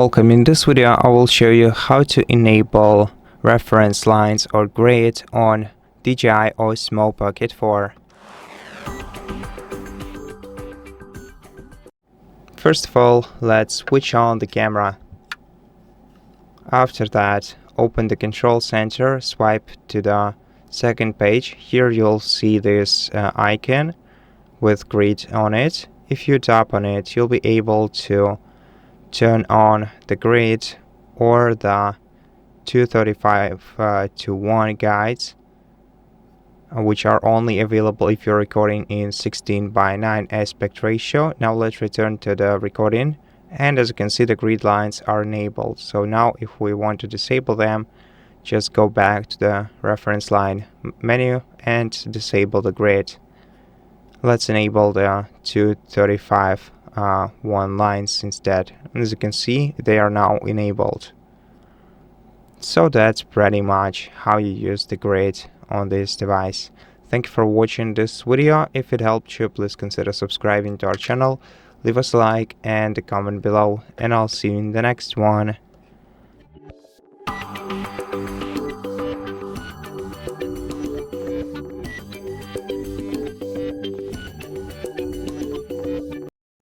Welcome. In this video I will show you how to enable reference lines or grid on DJI Osmo Pocket 4. First of all, let's switch on the camera. After that, open the control center, swipe to the second page. Here you'll see this icon with grid on it. If you tap on it, you'll be able to turn on the grid or the 235 to 1 guides, which are only available if you're recording in 16:9 aspect ratio. Now let's return to the recording, and as you can see, the grid lines are enabled. So now if we want to disable them, just go back to the reference line menu and disable the grid. Let's enable the 235 1 lines instead. As you can see, they are now enabled. So that's pretty much how you use the grid on this device. Thank you for watching this video. If it helped you, please consider subscribing to our channel, leave us a like and a comment below, and I'll see you in the next one.